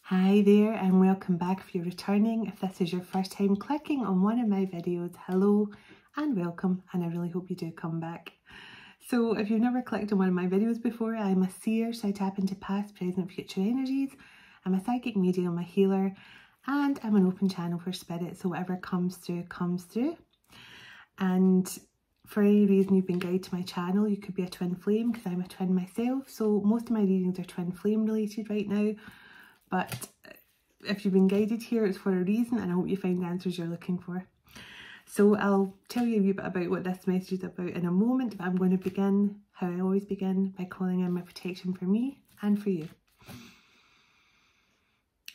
Hi there and welcome back if you're returning. If this is your first time clicking on one of my videos, hello and welcome, and I really hope you do come back. So if you've never clicked on one of my videos before, I'm a seer, so I tap into past, present, future energies. I'm a psychic medium, a healer, and I'm an open channel for spirit, so whatever comes through, comes through. And for any reason you've been guided to my channel, you could be a twin flame because I'm a twin myself, so most of my readings are twin flame related right now. But if you've been guided here, it's for a reason, and I hope you find the answers you're looking for. So I'll tell you a wee bit about what this message is about in a moment, but I'm going to begin, how I always begin, by calling in my protection for me and for you.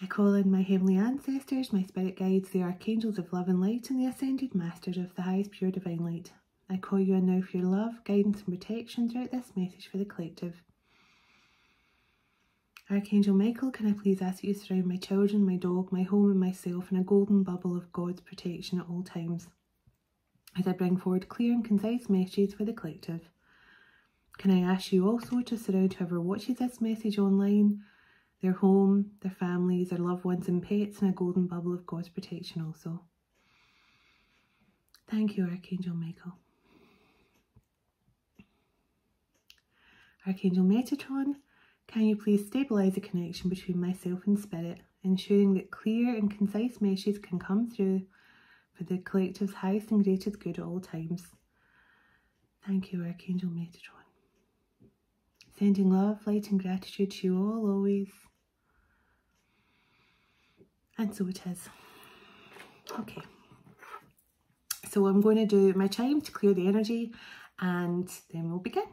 I call in my heavenly ancestors, my spirit guides, the archangels of love and light, and the ascended masters of the highest pure divine light. I call you in now for your love, guidance and protection throughout this message for the collective. Archangel Michael, can I please ask you to surround my children, my dog, my home and myself in a golden bubble of God's protection at all times, as I bring forward clear and concise messages for the collective. Can I ask you also to surround whoever watches this message online, their home, their families, their loved ones and pets in a golden bubble of God's protection also. Thank you, Archangel Michael. Archangel Metatron, can you please stabilise the connection between myself and spirit, ensuring that clear and concise messages can come through for the collective's highest and greatest good at all times. Thank you, Archangel Metatron. Sending love, light and gratitude to you all always. And so it is. Okay. So I'm going to do my chime to clear the energy and then we'll begin.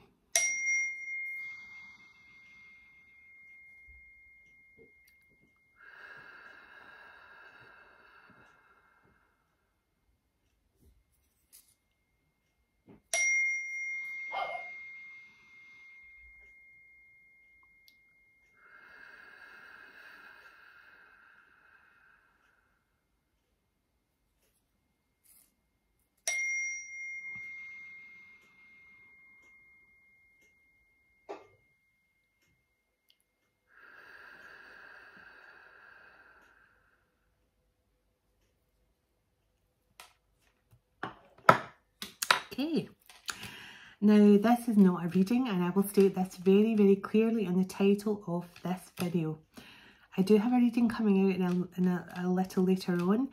Okay, now this is not a reading, and I will state this very, very clearly in the title of this video. I do have a reading coming out in a little later on,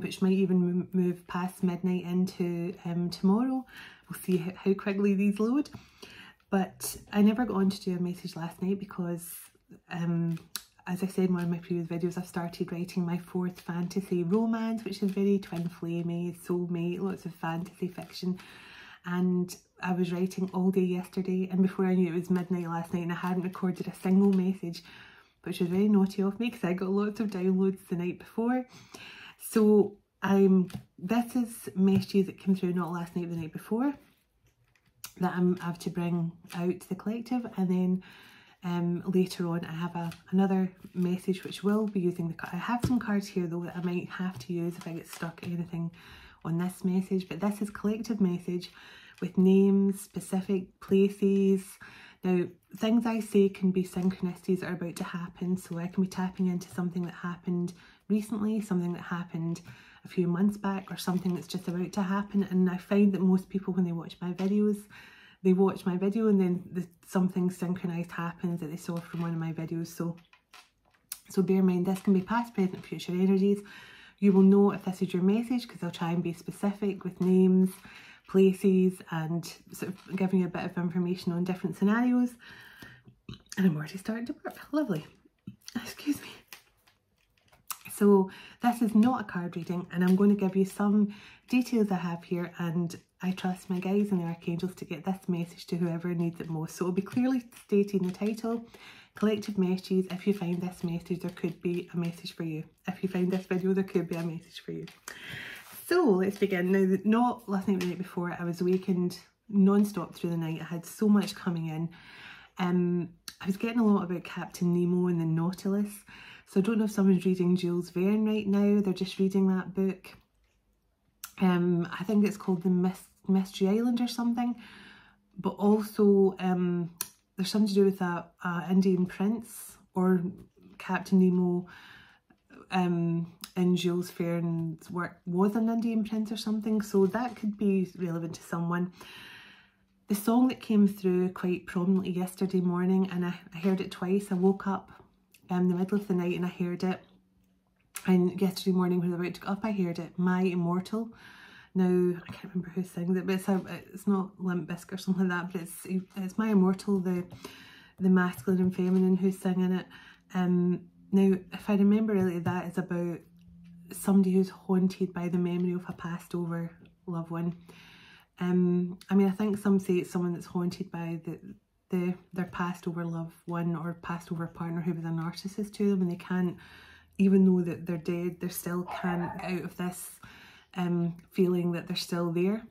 which might even move past midnight into tomorrow. We'll see how quickly these load. But I never got on to do a message last night because, as I said in one of my previous videos, I've started writing my 4th fantasy romance, which is very twin flamey, soulmate, lots of fantasy fiction. And I was writing all day yesterday, and before I knew it was midnight last night and I hadn't recorded a single message, which was very naughty of me because I got lots of downloads the night before. So this is messages that came through not last night, the night before, that I have to bring out to the collective, and then later on I have another message which will be using I have some cards here though that I might have to use if I get stuck anything on this message, but this is collective message with names, specific places. Now, things I say can be synchronicities that are about to happen, so I can be tapping into something that happened recently, something that happened a few months back, or something that's just about to happen. And I find that most people, when they watch my videos, they watch my video and then something synchronized happens that they saw from one of my videos. So bear in mind, this can be past, present, future energies. You will know if this is your message because I'll try and be specific with names, places, and sort of giving you a bit of information on different scenarios. And I'm already starting to burp. Lovely. Excuse me. So this is not a card reading, and I'm going to give you some details I have here, and I trust my guides and the archangels to get this message to whoever needs it most. So it'll be clearly stated in the title, collective messages. If you find this message, there could be a message for you. If you find this video, there could be a message for you. So let's begin. Now, not last night, the night before, I was awakened non-stop through the night. I had so much coming in. I was getting a lot about Captain Nemo and the Nautilus. So I don't know if someone's reading Jules Verne right now. They're just reading that book. I think it's called The Mystery Island or something. But also there's something to do with a Indian prince or Captain Nemo in Jules Verne's work was an Indian prince or something, so that could be relevant to someone. The song that came through quite prominently yesterday morning, and I heard it twice. I woke up in the middle of the night and I heard it, and yesterday morning when I was about to get up I heard it, My Immortal. Now, I can't remember who sings it, but it's not Limp Bizkit or something like that, but it's My Immortal, the masculine and feminine who's singing it. Now, if I remember rightly, that is about somebody who's haunted by the memory of a passed over loved one. I mean, I think some say it's someone that's haunted by their passed over loved one or passed over partner who was a narcissist to them, and they can't, even though that they're dead, they still can't get out of this feeling that they're still there.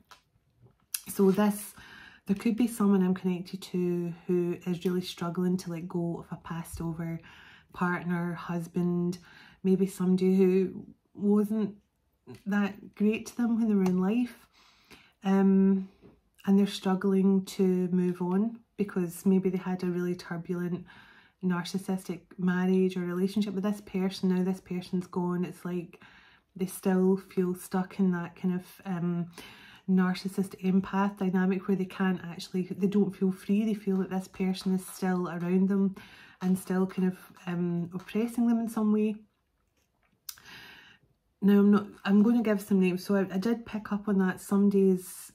So there could be someone I'm connected to who is really struggling to let go of a passed over partner, husband, maybe somebody who wasn't that great to them when they were in life, and they're struggling to move on because maybe they had a really turbulent narcissistic marriage or relationship with this person. Now this person's gone, it's like they still feel stuck in that kind of narcissist empath dynamic where they don't feel free. They feel that this person is still around them and still kind of oppressing them in some way. Now I'm going to give some names. So I did pick up on that. Somebody's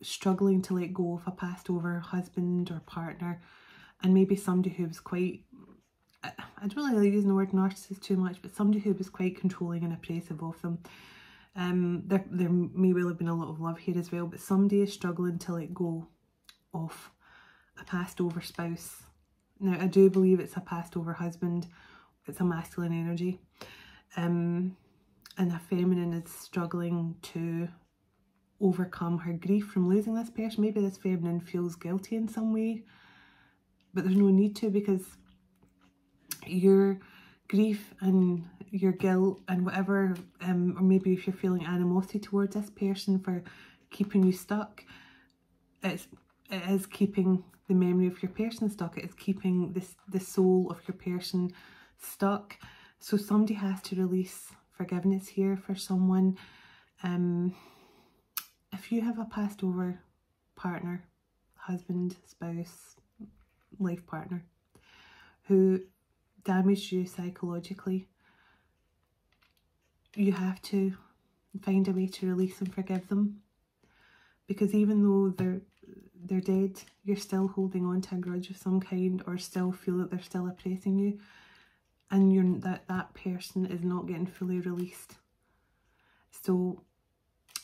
struggling to let go of a passed over husband or partner, and maybe somebody who was quite, I don't really like using the word narcissist too much, but somebody who was quite controlling and oppressive of them. There may well have been a lot of love here as well, but somebody is struggling to let go of a passed over spouse. Now, I do believe it's a passed over husband. It's a masculine energy. And a feminine is struggling to overcome her grief from losing this person. Maybe this feminine feels guilty in some way, but there's no need to, because your grief and your guilt and whatever, or maybe if you're feeling animosity towards this person for keeping you stuck, it is keeping the memory of your person stuck. It is keeping the soul of your person stuck. So somebody has to release forgiveness here for someone. If you have a passed over partner, husband, spouse, life partner who damaged you psychologically, you have to find a way to release and forgive them, because even though they're dead, you're still holding on to a grudge of some kind, or still feel that they're still oppressing you, and that person is not getting fully released. So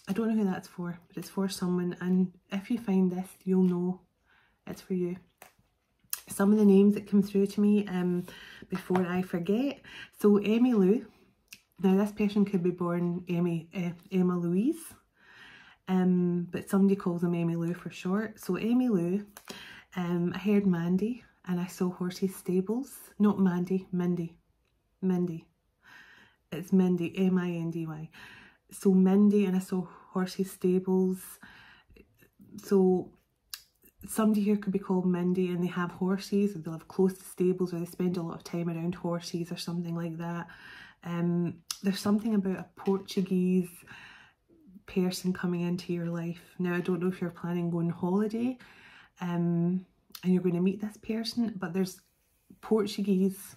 I don't know who that's for, but it's for someone, and if you find this, you'll know it's for you. Some of the names that come through to me before I forget. So Emmy Lou. Now this person could be born Emma Louise, but somebody calls them Emmy Lou for short. So Emmy Lou, I heard Mandy and I saw Horses Stables. Not Mandy, Mindy. Mindy. It's Mindy, M-I-N-D-Y. So Mindy, and I saw Horses Stables. So somebody here could be called Mindy and they have horses, or they live close to stables, or they spend a lot of time around horses or something like that. There's something about a Portuguese person coming into your life. Now, I don't know if you're planning going on holiday and you're going to meet this person, but there's Portuguese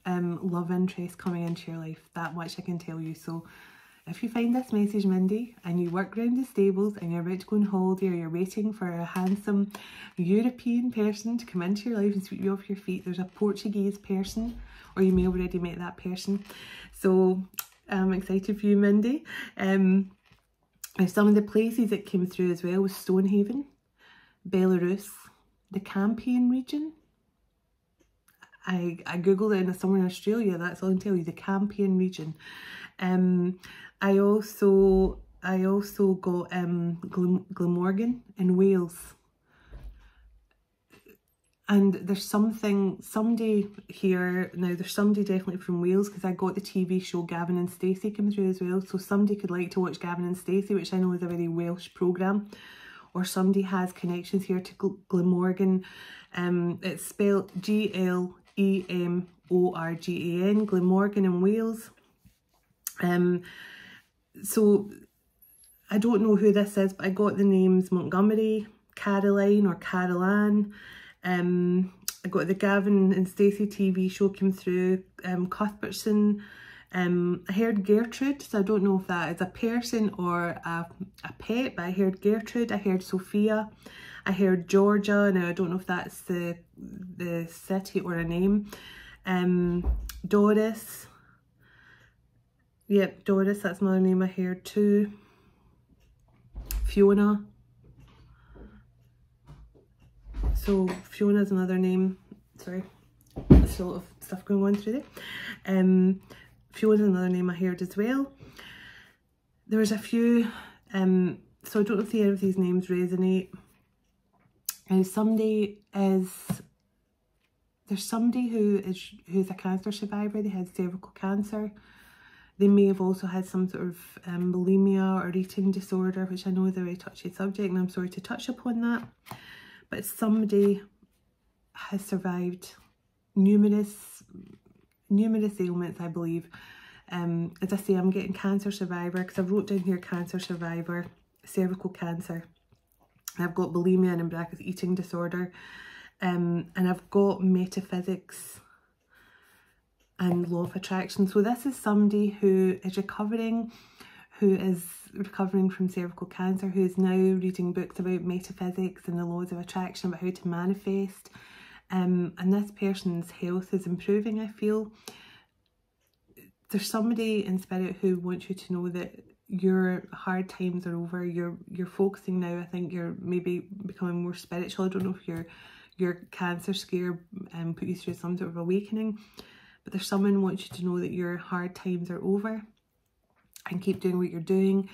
love interest coming into your life. That much I can tell you. So if you find this message, Mindy, and you work around the stables and you're about to go on holiday, or you're waiting for a handsome European person to come into your life and sweep you off your feet, there's a Portuguese person, or you may have already met that person. So I'm excited for you, Mindy. Some of the places that came through as well was Stonehaven, Belarus, the Campion region. I googled it, and it's somewhere in Australia. That's all I can tell you, the Campion region. I also got Glamorgan in Wales. And there's somebody here, now there's somebody definitely from Wales, because I got the TV show Gavin and Stacey come through as well. So somebody could like to watch Gavin and Stacey, which I know is a very Welsh programme. Or somebody has connections here to Glamorgan. It's spelled Glamorgan. Glamorgan in Wales. So I don't know who this is, but I got the names Montgomery, Caroline or Caroline. I got the Gavin and Stacey TV show came through, Cuthbertson. I heard Gertrude, so I don't know if that is a person or a pet, but I heard Gertrude, I heard Sophia, I heard Georgia. Now I don't know if that's the city or a name. Doris. Yep, Doris, that's another name I heard too. Fiona. So Fiona's another name. Sorry, there's a lot of stuff going on through there. Fiona's another name I heard as well. There was a few, so I don't know if any of these names resonate. There's somebody who's a cancer survivor. They had cervical cancer. They may have also had some sort of bulimia or eating disorder, which I know is a very touchy subject, and I'm sorry to touch upon that. But somebody has survived numerous ailments, I believe. As I say, I'm getting cancer survivor because I wrote down here cancer survivor, cervical cancer. I've got bulimia and in brackets eating disorder, and I've got metaphysics and law of attraction. So this is somebody who is recovering from cervical cancer, who is now reading books about metaphysics and the laws of attraction, about how to manifest. And this person's health is improving, I feel. There's somebody in spirit who wants you to know that your hard times are over. You're focusing now. I think you're maybe becoming more spiritual. I don't know if your cancer scare put you through some sort of awakening, but there's someone who wants you to know that your hard times are over and keep doing what you're doing,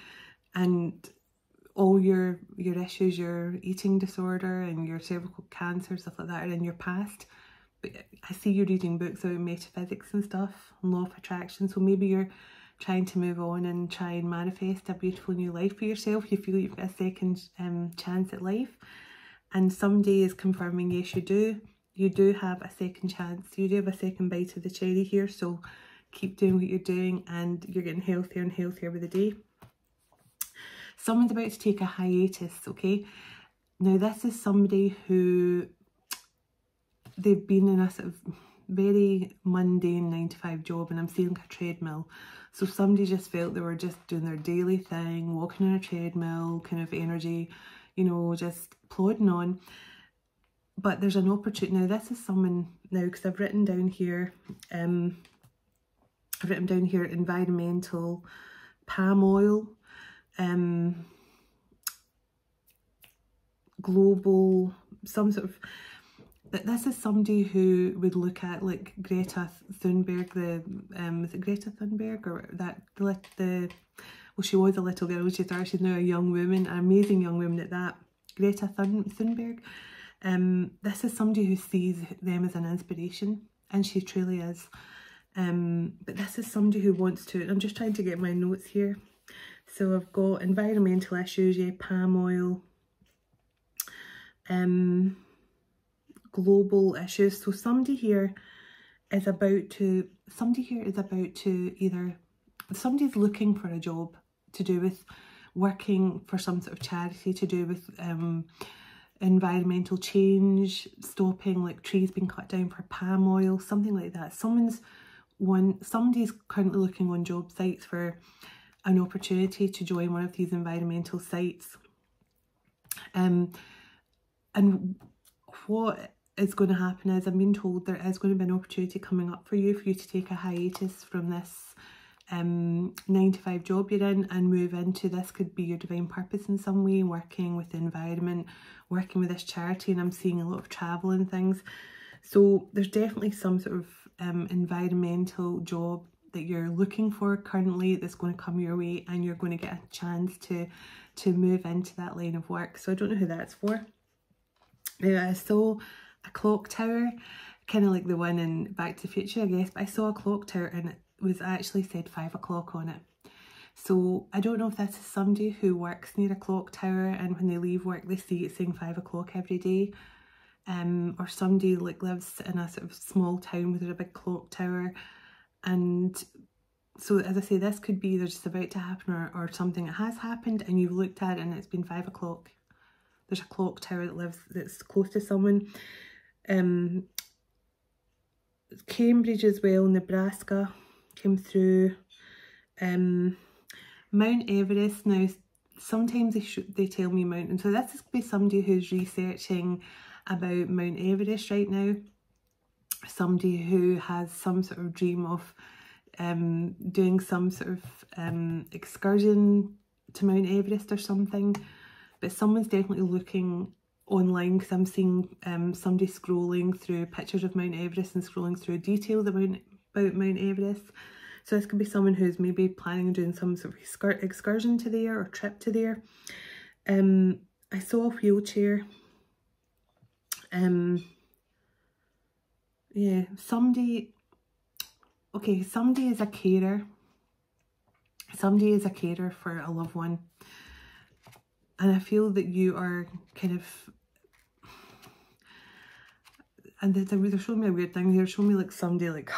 and all your issues, your eating disorder and your cervical cancer, stuff like that, are in your past. But I see you reading books about metaphysics and stuff, and law of attraction, so maybe you're trying to move on and try and manifest a beautiful new life for yourself. You feel you've got a second chance at life, and somebody is confirming yes, you do. You do have a second chance. You do have a second bite of the cherry here, so keep doing what you're doing, and you're getting healthier and healthier with the day. Someone's about to take a hiatus, okay? Now this is somebody who, they've been in a sort of very mundane 9-to-5 job, and I'm seeing like a treadmill. So somebody just felt they were just doing their daily thing, walking on a treadmill, kind of energy, you know, just plodding on. But there's an opportunity. Now this is someone, now because I've written down here, environmental, palm oil, global, some sort of, this is somebody who would look at like Greta Thunberg, is it Greta Thunberg, or that, well, she was a little girl, she's now a young woman, an amazing young woman at that, Greta Thunberg. This is somebody who sees them as an inspiration, and she truly is. But this is somebody who wants to, I'm just trying to get my notes here. So I've got environmental issues, yeah, palm oil, global issues. So somebody here is about to either, somebody's looking for a job to do with working for some sort of charity, to do with environmental change, stopping like trees being cut down for palm oil, something like that. Somebody's currently looking on job sites for an opportunity to join one of these environmental sites. And what is going to happen is, I'm being told there is going to be an opportunity coming up for you to take a hiatus from this 9-to-5 job you're in and move into, this could be your divine purpose in some way, working with the environment, working with this charity, and I'm seeing a lot of travel and things. So there's definitely some sort of environmental job that you're looking for currently that's going to come your way, and you're going to get a chance to move into that line of work. So I don't know who that's for. Now I saw a clock tower, kind of like the one in Back to the Future, I guess, but I saw a clock tower and it was actually said 5 o'clock on it. So I don't know if this is somebody who works near a clock tower, and when they leave work they see it saying 5 o'clock every day. or somebody like lives in a sort of small town where there's a big clock tower. And so as I say, this could be either just about to happen or something that has happened and you've looked at it and it's been 5 o'clock. There's a clock tower that's close to someone. Cambridge as well, Nebraska came through. Mount Everest. Now sometimes they tell me mountain, so this is be somebody who's researching about Mount Everest right now, somebody who has some sort of dream of doing some sort of excursion to Mount Everest or something, but someone's definitely looking online, because I'm seeing somebody scrolling through pictures of Mount Everest and scrolling through details about Mount Everest. So this could be someone who's maybe planning on doing some sort of excursion to there or trip to there. I saw a wheelchair. Yeah, somebody is a carer. Somebody is a carer for a loved one. And I feel that you are kind of, and they're showing me a weird thing. They're showing me like somebody like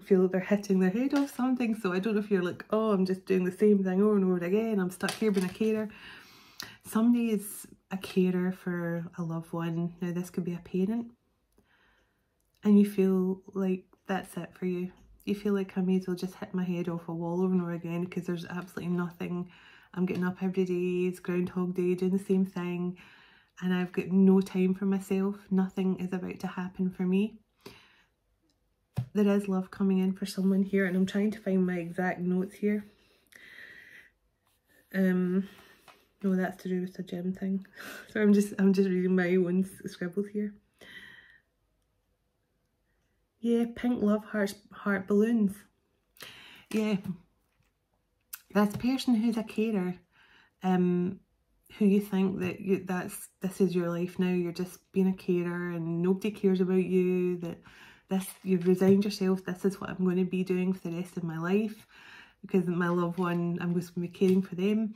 feel like they're hitting their head off something. So I don't know if you're like, oh, I'm just doing the same thing over and over again, I'm stuck here being a carer. Somebody is a carer for a loved one. Now this could be a parent, and you feel like that's it for you. You feel like I may as well just hit my head off a wall over and over again, because there's absolutely nothing. I'm getting up every day, it's Groundhog Day, doing the same thing, and I've got no time for myself. Nothing is about to happen for me. There is love coming in for someone here, and I'm trying to find my exact notes here. No, that's to do with the gym thing. So I'm just reading my own scribbles here. Yeah, pink love heart balloons. Yeah. This person who's a carer, who you think that this is your life now, you're just being a carer and nobody cares about you, that you've resigned yourself, this is what I'm going to be doing for the rest of my life, because my loved one, I'm just going to be caring for them.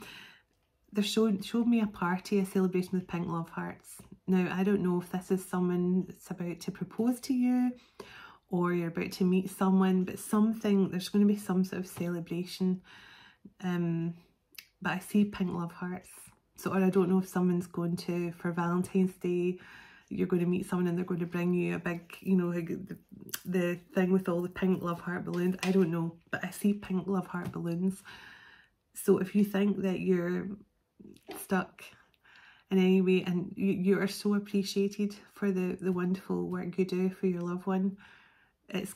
They showed me a party, a celebration with pink love hearts. Now, I don't know if this is someone that's about to propose to you, or you're about to meet someone, but there's going to be some sort of celebration. But I see pink love hearts. So, or I don't know if someone's going to, for Valentine's Day, you're going to meet someone and they're going to bring you a big, you know, like the thing with all the pink love heart balloons. I don't know, but I see pink love heart balloons. So if you think that you're stuck in any way, and you are so appreciated for the wonderful work you do for your loved one, it's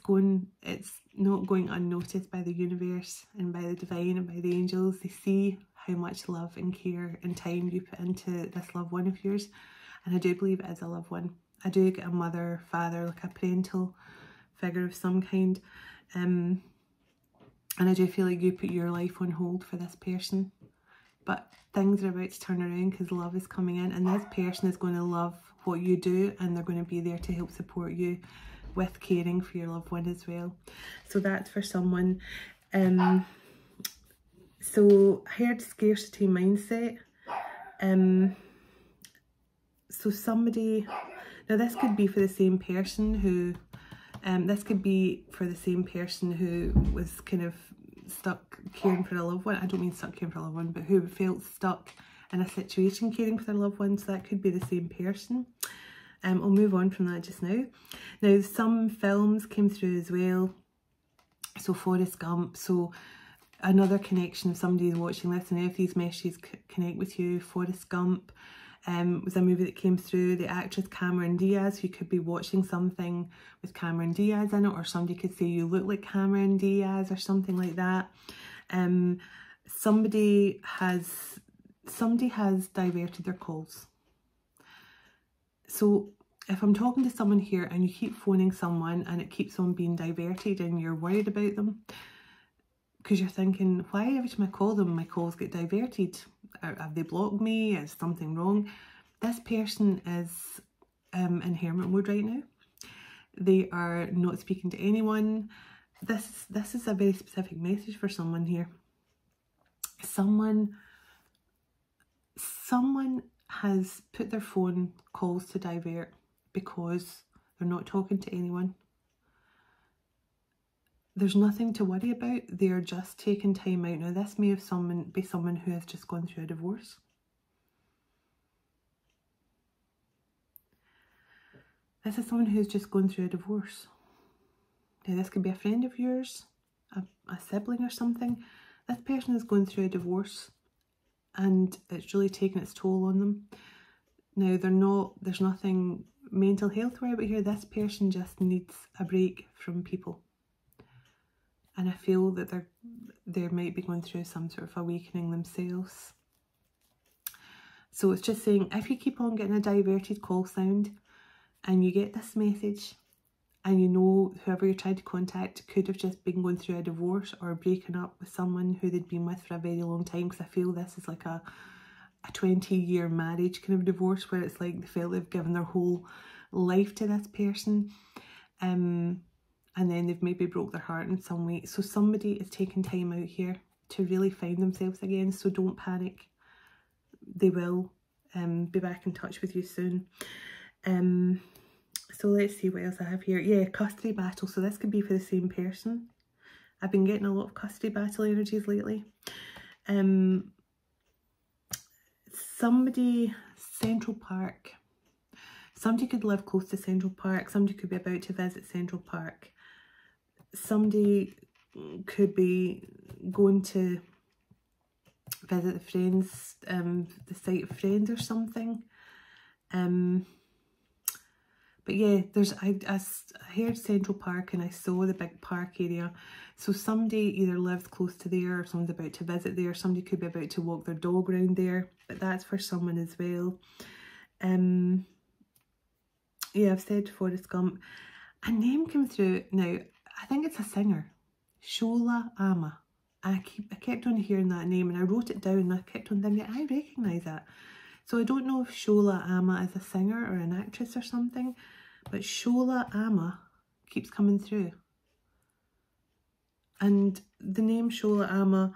not going unnoticed by the universe and by the divine and by the angels. They see how much love and care and time you put into this loved one of yours. And I do believe it is a loved one. I do get a mother, father, like a parental figure of some kind. And I do feel like you put your life on hold for this person. But things are about to turn around, because love is coming in, and this person is going to love what you do, and they're going to be there to help support you with caring for your loved one as well. So that's for someone. So herd scarcity mindset. So somebody, now this could be for the same person who, was kind of stuck caring for a loved one. I don't mean stuck caring for a loved one, but who felt stuck in a situation caring for their loved one. So that could be the same person. I'll move on from that just now. Now, some films came through as well. So Forrest Gump. So another connection, if somebody's watching this and if these messages connect with you, Forrest Gump was a movie that came through. The actress Cameron Diaz, you could be watching something with Cameron Diaz in it, or somebody could say you look like Cameron Diaz or something like that. Somebody has diverted their calls. So if I'm talking to someone here and you keep phoning someone and it keeps on being diverted and you're worried about them, because you're thinking, why every time I call them, my calls get diverted? Have they blocked me? Is something wrong? This person is in hermit mode right now. They are not speaking to anyone. This is a very specific message for someone here. Someone has put their phone calls to divert. because they're not talking to anyone. There's nothing to worry about. They're just taking time out. Now, this may have be someone who has just gone through a divorce. This is someone who's just gone through a divorce. Now, this could be a friend of yours, a sibling or something. This person is going through a divorce and it's really taking its toll on them. Now, there's nothing mental health worry about here. This person just needs a break from people. And I feel that they might be going through some sort of awakening themselves. So it's just saying, if you keep on getting a diverted call sound and you get this message and you know whoever you're trying to contact could have just been going through a divorce or breaking up with someone who they'd been with for a very long time, because I feel this is like a 20-year marriage kind of divorce where it's like they feel they've given their whole life to this person. And then they've maybe broke their heart in some way. So somebody is taking time out here to really find themselves again. So don't panic. They will be back in touch with you soon. So let's see what else I have here. Yeah, custody battle. So this could be for the same person. I've been getting a lot of custody battle energies lately. Somebody, Central Park. Somebody could live close to Central Park. Somebody could be about to visit Central Park. Somebody could be going to visit the friends, the site of friends or something. But yeah, I heard Central Park and I saw the big park area. So somebody either lives close to there or someone's about to visit there. Somebody could be about to walk their dog around there, but that's for someone as well. Yeah, I've said Forrest Gump. A name came through. Now, I think it's a singer, Shola Ama. I kept on hearing that name and I wrote it down and I kept on thinking, I recognise that. So I don't know if Shola Ama is a singer or an actress or something, but Shola Ama keeps coming through. And the name Shola Ama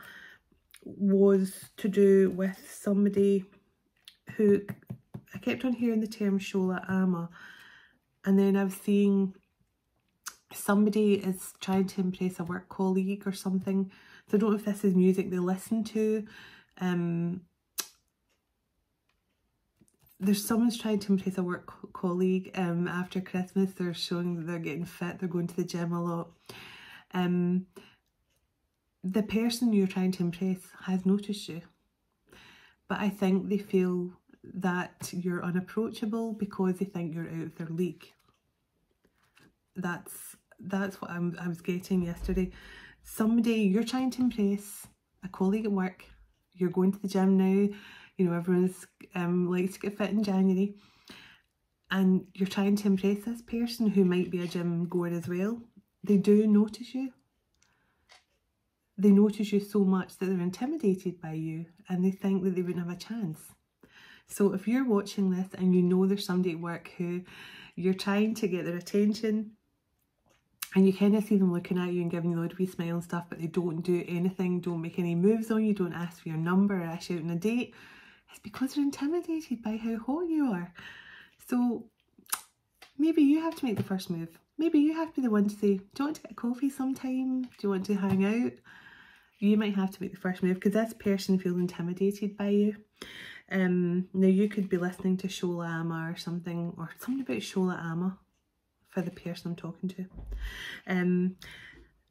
was to do with somebody who, I kept on hearing the term Shola Ama, and then I was seeing somebody is trying to impress a work colleague or something. So I don't know if this is music they listen to. There's someone's trying to impress a work colleague after Christmas. They're showing that they're getting fit, they're going to the gym a lot. The person you're trying to impress has noticed you, but I think they feel that you're unapproachable because they think you're out of their league. That's what I was getting yesterday. Somebody you're trying to impress, a colleague at work, you're going to the gym now, you know, everyone's likes to get fit in January, and you're trying to impress this person who might be a gym goer as well. They do notice you. They notice you so much that they're intimidated by you and they think that they wouldn't have a chance. So if you're watching this and you know there's somebody at work who you're trying to get their attention, and you kind of see them looking at you and giving you a load of wee smile and stuff, but they don't do anything, don't make any moves on you, don't ask for your number or ask you out on a date, it's because they're intimidated by how hot you are. So maybe you have to make the first move. Maybe you have to be the one to say, do you want to get a coffee sometime? Do you want to hang out? You might have to make the first move because this person feels intimidated by you. Now you could be listening to Shola Ama or something, or something about Shola Ama for the person I'm talking to.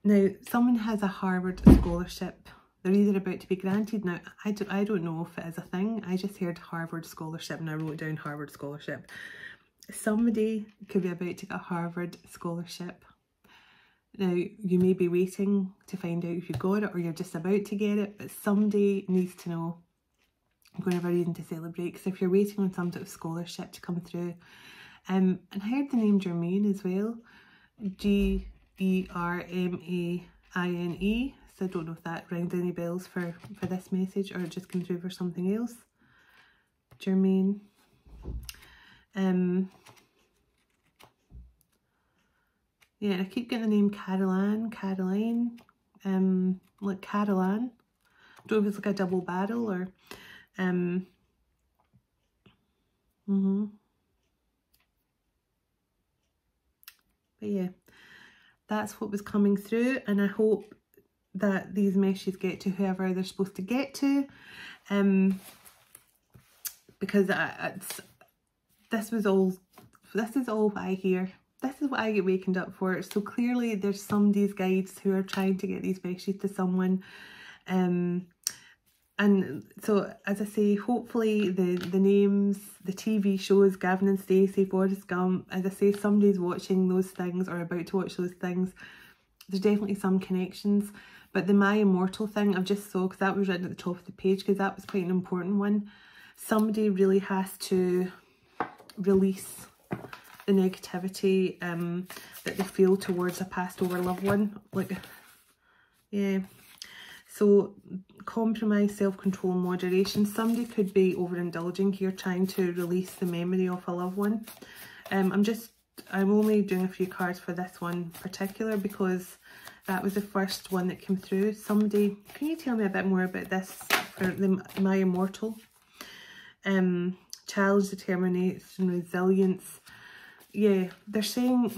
Now someone has a Harvard scholarship. They're either about to be granted. Now I don't know if it is a thing. I just heard Harvard scholarship and I wrote down Harvard scholarship. Somebody could be about to get a Harvard scholarship. Now, you may be waiting to find out if you got it or you're just about to get it, but somebody needs to know. I'm going to have a reason to celebrate, because if you're waiting on some sort of scholarship to come through, and I heard the name Jermaine as well, Germaine, so I don't know if that rings any bells for this message or it just came through for something else. Jermaine. Yeah, I keep getting the name Caroline, like Caroline. I don't know if it's like a double barrel or, But yeah, that's what was coming through, and I hope that these messages get to whoever they're supposed to get to, because this is all what I hear. This is what I get wakened up for. So clearly there's somebody's guides who are trying to get these messages to someone, and so, as I say, hopefully the names, the TV shows, Gavin and Stacey, Forrest Gump, as I say, somebody's watching those things or about to watch those things. There's definitely some connections. But the My Immortal thing, I've just saw, because that was written at the top of the page, because that was quite an important one. Somebody really has to release the negativity that they feel towards a passed over loved one. Like, yeah. So, compromise, self-control, moderation. Somebody could be overindulging here, trying to release the memory of a loved one. I'm only doing a few cards for this one particular because that was the first one that came through. Somebody, can you tell me a bit more about this for My Immortal? Challenge, determination, resilience. Yeah, they're saying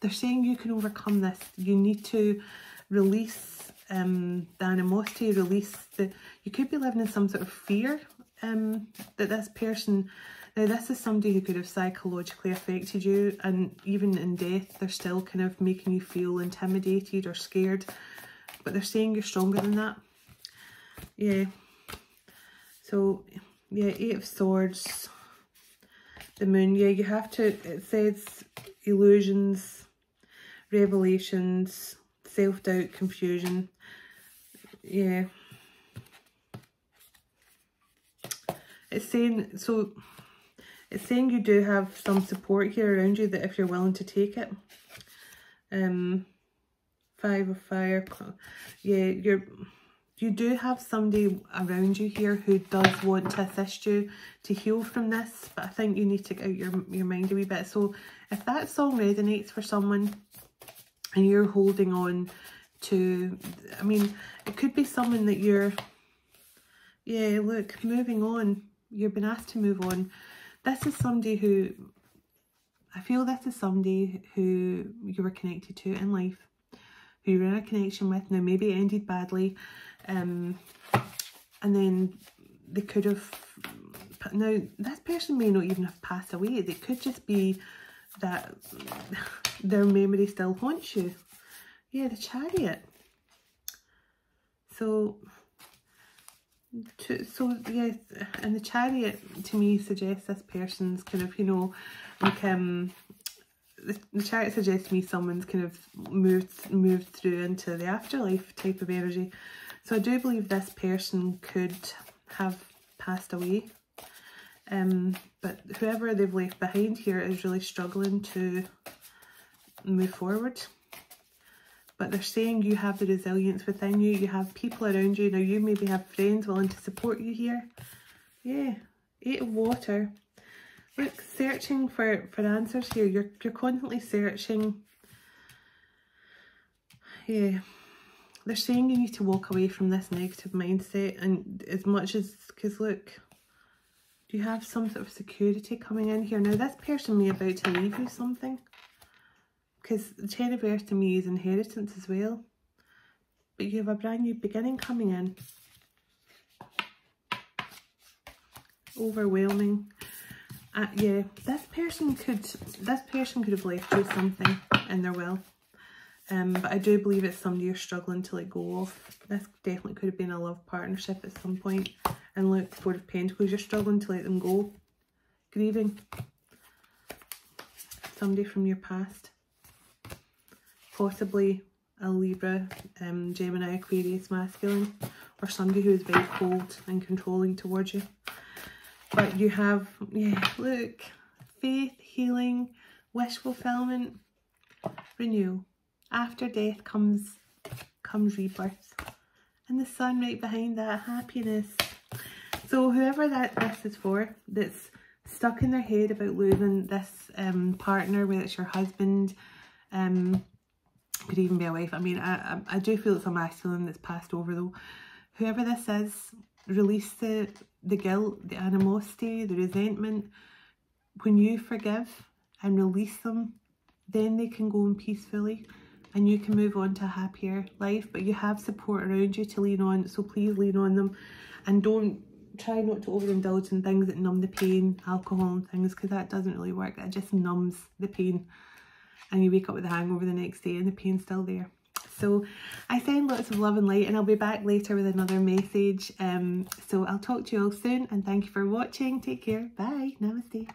you can overcome this. You need to release the animosity, you could be living in some sort of fear that this person, now this is somebody who could have psychologically affected you, and even in death they're still kind of making you feel intimidated or scared, but they're saying you're stronger than that. Yeah, so yeah, 8 of Swords, the Moon. Yeah, you have to, it says illusions, revelations, self-doubt, confusion. Yeah, it's saying, so it's saying you do have some support here around you, that if you're willing to take it. 5 of Fire. Yeah, you do have somebody around you here who does want to assist you to heal from this, but I think you need to get out your mind a wee bit. So if that song resonates for someone and you're holding on to, I mean, it could be someone that you're, yeah, look, moving on. You've been asked to move on. This is somebody who, I feel this is somebody who you were connected to in life, who you were in a connection with. Now, maybe it ended badly, and then they could have, now this person may not even have passed away. It could just be that their memory still haunts you. Yeah, the Chariot. So yes, and the Chariot to me suggests this person's kind of, you know, like the Chariot suggests to me someone's kind of moved through into the afterlife type of energy. So I do believe this person could have passed away, but whoever they've left behind here is really struggling to move forward. But they're saying you have the resilience within you. You have people around you. Now, you maybe have friends willing to support you here. Yeah, 8 of Water. Look, searching for answers here. You're constantly searching. Yeah. They're saying you need to walk away from this negative mindset. And as much as, because look, do you have some sort of security coming in here? Now, this person may be about to leave you something. Because the 10 of Earth to me is inheritance as well. But you have a brand new beginning coming in. Overwhelming. Yeah, this person could have left you something in their will. But I do believe it's somebody you're struggling to let go of. This definitely could have been a love partnership at some point. And look, 4 of Pentacles, you're struggling to let them go. Grieving. Somebody from your past. Possibly a Libra, Gemini, Aquarius masculine, or somebody who is very cold and controlling towards you. But you have, yeah, look, faith, healing, wish fulfillment, renewal. After death comes rebirth. And the sun right behind that, happiness. So whoever this is for, that's stuck in their head about losing this partner, whether it's your husband, could even be a wife. I mean, I do feel it's a masculine that's passed over though. Whoever this is, release the guilt, the animosity, the resentment. When you forgive and release them, then they can go on peacefully and you can move on to a happier life. But you have support around you to lean on, so please lean on them, and don't try not to overindulge in things that numb the pain, alcohol and things, because that doesn't really work. That just numbs the pain and you wake up with a hangover the next day and the pain's still there. So I send lots of love and light, and I'll be back later with another message. So I'll talk to you all soon, and thank you for watching. Take care. Bye. Namaste.